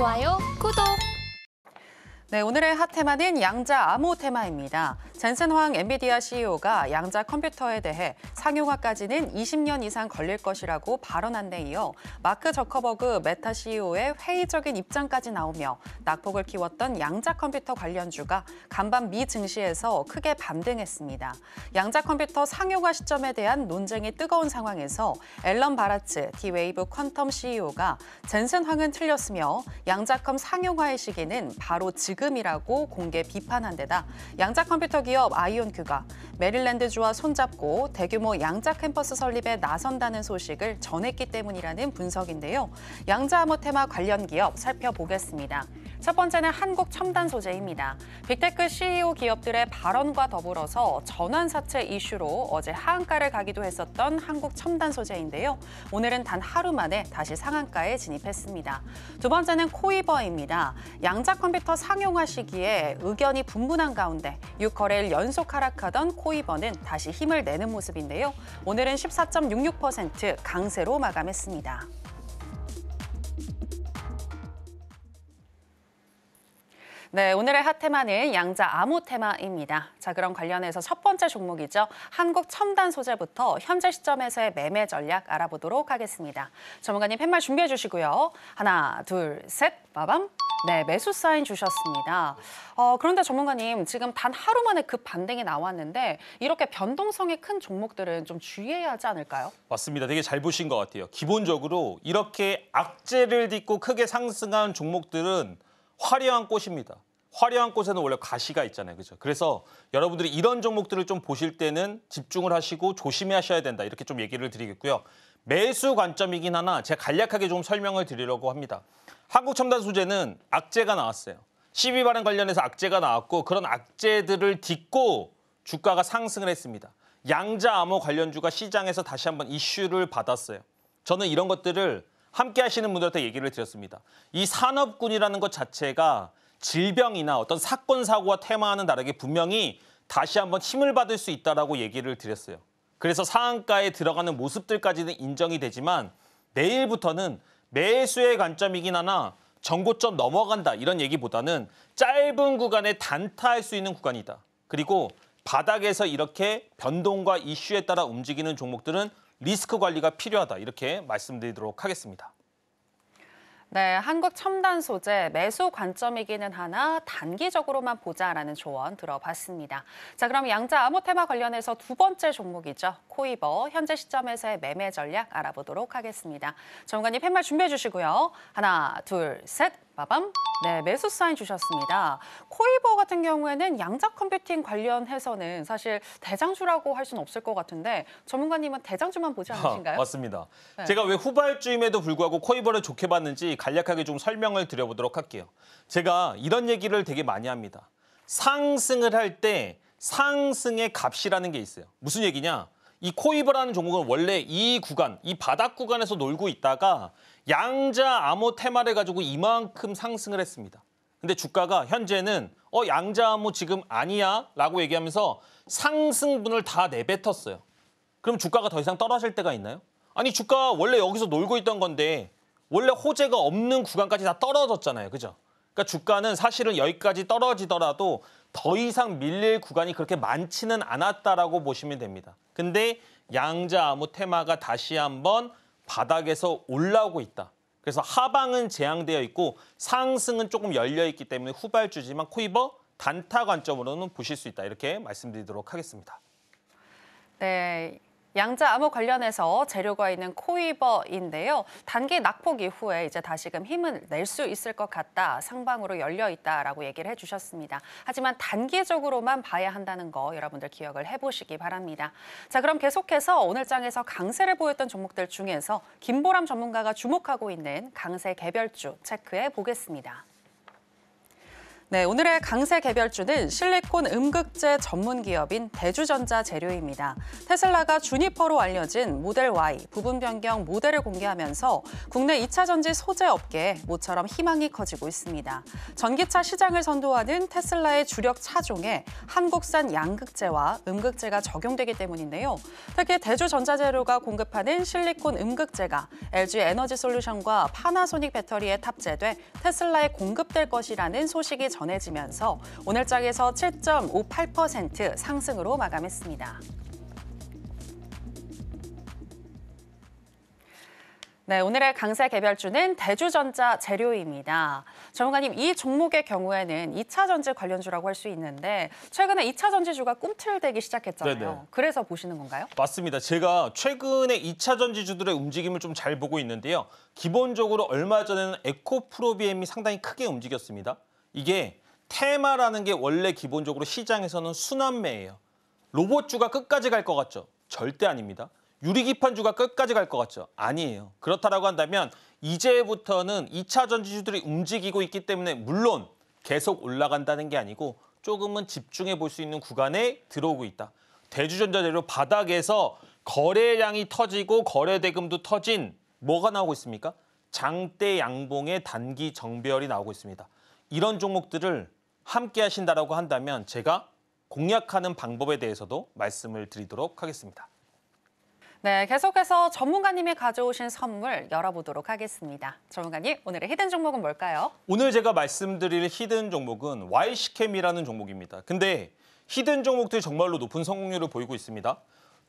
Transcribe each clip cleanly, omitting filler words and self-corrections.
좋아요, 구독! 네, 오늘의 핫테마는 양자 암호 테마입니다. 젠슨 황 엔비디아 CEO가 양자 컴퓨터에 대해 상용화까지는 20년 이상 걸릴 것이라고 발언한 데 이어 마크 저커버그 메타 CEO의 회의적인 입장까지 나오며 낙폭을 키웠던 양자 컴퓨터 관련주가 간밤 미 증시에서 크게 반등했습니다. 양자 컴퓨터 상용화 시점에 대한 논쟁이 뜨거운 상황에서 앨런 바라츠 D-웨이브 퀀텀 CEO가 젠슨 황은 틀렸으며 양자컴 상용화의 시기는 바로 지금이라고 공개 비판한 데다 양자 컴퓨터 기업 아이온큐가 메릴랜드주와 손잡고 대규모 양자 캠퍼스 설립에 나선다는 소식을 전했기 때문이라는 분석인데요. 양자 암호 테마 관련 기업 살펴보겠습니다. 첫 번째는 한국 첨단 소재입니다. 빅테크 CEO 기업들의 발언과 더불어서 전환사채 이슈로 어제 하한가를 가기도 했었던 한국 첨단 소재인데요. 오늘은 단 하루 만에 다시 상한가에 진입했습니다. 두 번째는 코이버입니다. 양자 컴퓨터 상용화 시기에 의견이 분분한 가운데 6거래일 연속 하락하던 코이버는 다시 힘을 내는 모습인데요. 오늘은 14.66% 강세로 마감했습니다. 네, 오늘의 핫테마는 양자 암호 테마입니다. 자, 그럼 관련해서 첫 번째 종목이죠. 한국 첨단 소재부터 현재 시점에서의 매매 전략 알아보도록 하겠습니다. 전문가님 팻말 준비해 주시고요. 하나, 둘, 셋, 빠밤. 네, 매수 사인 주셨습니다. 그런데 전문가님, 지금 단 하루 만에 급 반등이 나왔는데 이렇게 변동성이 큰 종목들은 좀 주의해야 하지 않을까요? 맞습니다. 되게 잘 보신 것 같아요. 기본적으로 이렇게 악재를 딛고 크게 상승한 종목들은 화려한 꽃입니다. 화려한 꽃에는 원래 가시가 있잖아요. 그죠? 그래서 여러분들이 이런 종목들을 좀 보실 때는 집중을 하시고 조심하셔야 된다. 이렇게 좀 얘기를 드리겠고요. 매수 관점이긴 하나 제가 간략하게 좀 설명을 드리려고 합니다. 한국 첨단 소재는 악재가 나왔어요. 12 발행 관련해서 악재가 나왔고 그런 악재들을 딛고 주가가 상승을 했습니다. 양자 암호 관련주가 시장에서 다시 한번 이슈를 받았어요. 저는 이런 것들을 함께 하시는 분들한테 얘기를 드렸습니다. 이 산업군이라는 것 자체가 질병이나 어떤 사건, 사고와 테마와는 다르게 분명히 다시 한번 힘을 받을 수 있다라고 얘기를 드렸어요. 그래서 상한가에 들어가는 모습들까지는 인정이 되지만 내일부터는 매수의 관점이긴 하나 정고점 넘어간다 이런 얘기보다는 짧은 구간에 단타할 수 있는 구간이다. 그리고 바닥에서 이렇게 변동과 이슈에 따라 움직이는 종목들은 리스크 관리가 필요하다. 이렇게 말씀드리도록 하겠습니다. 네, 한국 첨단 소재 매수 관점이기는 하나 단기적으로만 보자라는 조언 들어봤습니다. 자, 그럼 양자 암호 테마 관련해서 두 번째 종목이죠. 코이버 현재 시점에서의 매매 전략 알아보도록 하겠습니다. 전문가님 팻말 준비해 주시고요. 하나, 둘, 셋, 빠밤. 네, 매수 사인 주셨습니다. 코이버 같은 경우에는 양자 컴퓨팅 관련해서는 사실 대장주라고 할 수는 없을 것 같은데 전문가님은 대장주만 보지 않으신가요? 맞습니다. 네. 제가 왜 후발주임에도 불구하고 코이버를 좋게 봤는지 간략하게 좀 설명을 드려보도록 할게요. 제가 이런 얘기를 되게 많이 합니다. 상승을 할 때 상승의 값이라는 게 있어요. 무슨 얘기냐? 이 코이버라는 종목은 원래 이 구간, 이 바닥 구간에서 놀고 있다가 양자 암호 테마를 가지고 이만큼 상승을 했습니다. 근데 주가가 현재는 양자 암호 지금 아니야? 라고 얘기하면서 상승분을 다 내뱉었어요. 그럼 주가가 더 이상 떨어질 때가 있나요? 아니 주가 원래 여기서 놀고 있던 건데 원래 호재가 없는 구간까지 다 떨어졌잖아요. 그죠? 그러니까 주가는 사실은 여기까지 떨어지더라도 더 이상 밀릴 구간이 그렇게 많지는 않았다라고 보시면 됩니다. 근데 양자 암호 테마가 다시 한번 바닥에서 올라오고 있다. 그래서 하방은 재앙되어 있고 상승은 조금 열려 있기 때문에 후발주지만 코이버 단타 관점으로는 보실 수 있다. 이렇게 말씀드리도록 하겠습니다. 네. 양자 암호 관련해서 재료가 있는 코이버인데요. 단기 낙폭 이후에 이제 다시금 힘을 낼 수 있을 것 같다. 상방으로 열려 있다라고 얘기를 해주셨습니다. 하지만 단기적으로만 봐야 한다는 거 여러분들 기억을 해보시기 바랍니다. 자, 그럼 계속해서 오늘 장에서 강세를 보였던 종목들 중에서 김보람 전문가가 주목하고 있는 강세 개별주 체크해 보겠습니다. 네, 오늘의 강세 개별주는 실리콘 음극재 전문 기업인 대주전자 재료입니다. 테슬라가 주니퍼로 알려진 모델 Y 부분 변경 모델을 공개하면서 국내 2차 전지 소재 업계에 모처럼 희망이 커지고 있습니다. 전기차 시장을 선도하는 테슬라의 주력 차종에 한국산 양극재와 음극재가 적용되기 때문인데요. 특히 대주전자재료가 공급하는 실리콘 음극재가 LG 에너지솔루션과 파나소닉 배터리에 탑재돼 테슬라에 공급될 것이라는 소식이 전해지면서 오늘 장에서 7.58% 상승으로 마감했습니다. 네, 오늘의 강세 개별주는 대주전자 재료입니다. 전문가님, 이 종목의 경우에는 2차 전지 관련주라고 할 수 있는데 최근에 2차 전지주가 꿈틀대기 시작했잖아요. 네네. 그래서 보시는 건가요? 맞습니다. 제가 최근에 2차 전지주들의 움직임을 좀 잘 보고 있는데요. 기본적으로 얼마 전에는 에코프로비엠이 상당히 크게 움직였습니다. 이게 테마라는 게 원래 기본적으로 시장에서는 순환매예요. 로봇주가 끝까지 갈 것 같죠? 절대 아닙니다. 유리기판주가 끝까지 갈 것 같죠? 아니에요. 그렇다라고 한다면 이제부터는 2차 전지주들이 움직이고 있기 때문에 물론 계속 올라간다는 게 아니고 조금은 집중해 볼 수 있는 구간에 들어오고 있다. 대주전자재료 바닥에서 거래량이 터지고 거래대금도 터진 뭐가 나오고 있습니까? 장대 양봉의 단기 정배열이 나오고 있습니다. 이런 종목들을 함께 하신다라고 한다면 제가 공략하는 방법에 대해서도 말씀을 드리도록 하겠습니다. 네, 계속해서 전문가님이 가져오신 선물 열어보도록 하겠습니다. 전문가님, 오늘의 히든 종목은 뭘까요? 오늘 제가 말씀드릴 히든 종목은 Y시캠이라는 종목입니다. 근데 히든 종목들이 정말로 높은 성공률을 보이고 있습니다.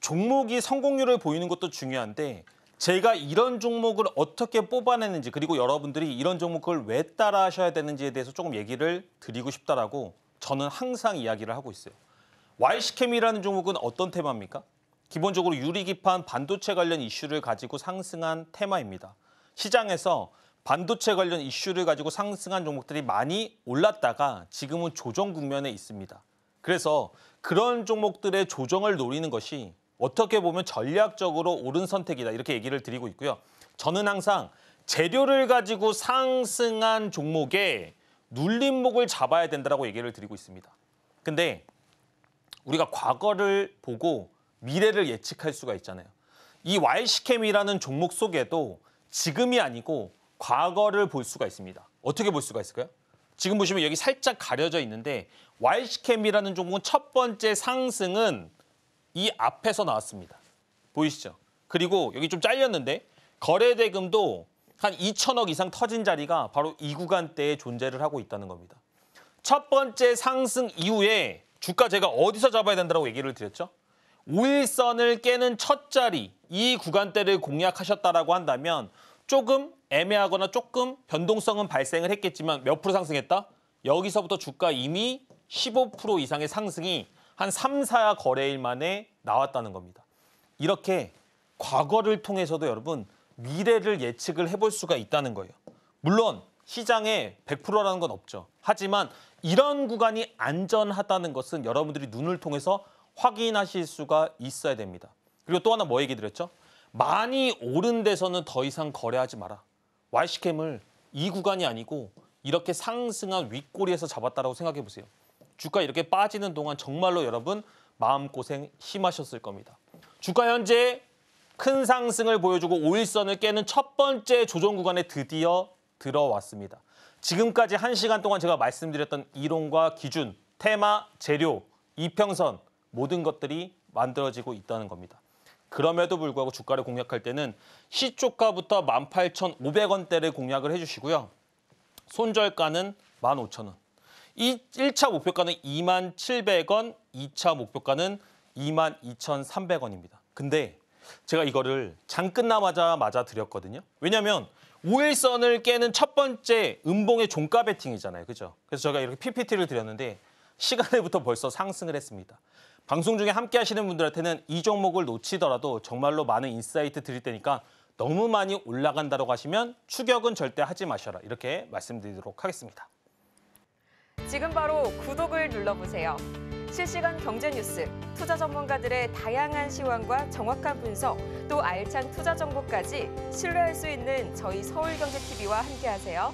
종목이 성공률을 보이는 것도 중요한데 제가 이런 종목을 어떻게 뽑아내는지 그리고 여러분들이 이런 종목을 왜 따라 하셔야 되는지에 대해서 조금 얘기를 드리고 싶다라고 저는 항상 이야기를 하고 있어요. Y시캠이라는 종목은 어떤 테마입니까? 기본적으로 유리기판 반도체 관련 이슈를 가지고 상승한 테마입니다. 시장에서 반도체 관련 이슈를 가지고 상승한 종목들이 많이 올랐다가 지금은 조정 국면에 있습니다. 그래서 그런 종목들의 조정을 노리는 것이 어떻게 보면 전략적으로 옳은 선택이다 이렇게 얘기를 드리고 있고요. 저는 항상 재료를 가지고 상승한 종목에 눌림목을 잡아야 된다고 얘기를 드리고 있습니다. 근데 우리가 과거를 보고 미래를 예측할 수가 있잖아요. 이 Y시캠이라는 종목 속에도 지금이 아니고 과거를 볼 수가 있습니다. 어떻게 볼 수가 있을까요? 지금 보시면 여기 살짝 가려져 있는데 Y시캠이라는 종목은 첫 번째 상승은 이 앞에서 나왔습니다. 보이시죠? 그리고 여기 좀 잘렸는데 거래대금도 한 2천억 이상 터진 자리가 바로 이 구간대에 존재를 하고 있다는 겁니다. 첫 번째 상승 이후에 주가 제가 어디서 잡아야 된다고 얘기를 드렸죠? 5일선을 깨는 첫 자리, 이 구간대를 공략하셨다라고 한다면 조금 애매하거나 조금 변동성은 발생을 했겠지만 몇 프로 상승했다? 여기서부터 주가 이미 15% 이상의 상승이 한 3, 4 거래일 만에 나왔다는 겁니다. 이렇게 과거를 통해서도 여러분 미래를 예측을 해볼 수가 있다는 거예요. 물론 시장에 100%라는 건 없죠. 하지만 이런 구간이 안전하다는 것은 여러분들이 눈을 통해서 확인하실 수가 있어야 됩니다. 그리고 또 하나 뭐 얘기 드렸죠? 많이 오른 데서는 더 이상 거래하지 마라. Y시캠을 이 구간이 아니고 이렇게 상승한 윗꼬리에서 잡았다라고 생각해 보세요. 주가 이렇게 빠지는 동안 정말로 여러분 마음고생 심하셨을 겁니다. 주가 현재 큰 상승을 보여주고 5일선을 깨는 첫 번째 조정 구간에 드디어 들어왔습니다. 지금까지 1시간 동안 제가 말씀드렸던 이론과 기준, 테마, 재료, 이평선 모든 것들이 만들어지고 있다는 겁니다. 그럼에도 불구하고 주가를 공략할 때는 시초가부터 18,500원대를 공략을 해주시고요. 손절가는 15,000원. 이 1차 목표가는 27,000원, 2차 목표가는 22,300원입니다. 근데 제가 이거를 장 끝나자마자 드렸거든요. 왜냐하면 5일선을 깨는 첫 번째 음봉의 종가 베팅이잖아요. 그죠? 그래서 제가 이렇게 PPT를 드렸는데 시간에부터 벌써 상승을 했습니다. 방송 중에 함께 하시는 분들한테는 이 종목을 놓치더라도 정말로 많은 인사이트 드릴 테니까 너무 많이 올라간다고 하시면 추격은 절대 하지 마셔라. 이렇게 말씀드리도록 하겠습니다. 지금 바로 구독을 눌러보세요. 실시간 경제 뉴스, 투자 전문가들의 다양한 시황과 정확한 분석, 또 알찬 투자 정보까지 신뢰할 수 있는 저희 서울경제TV와 함께하세요.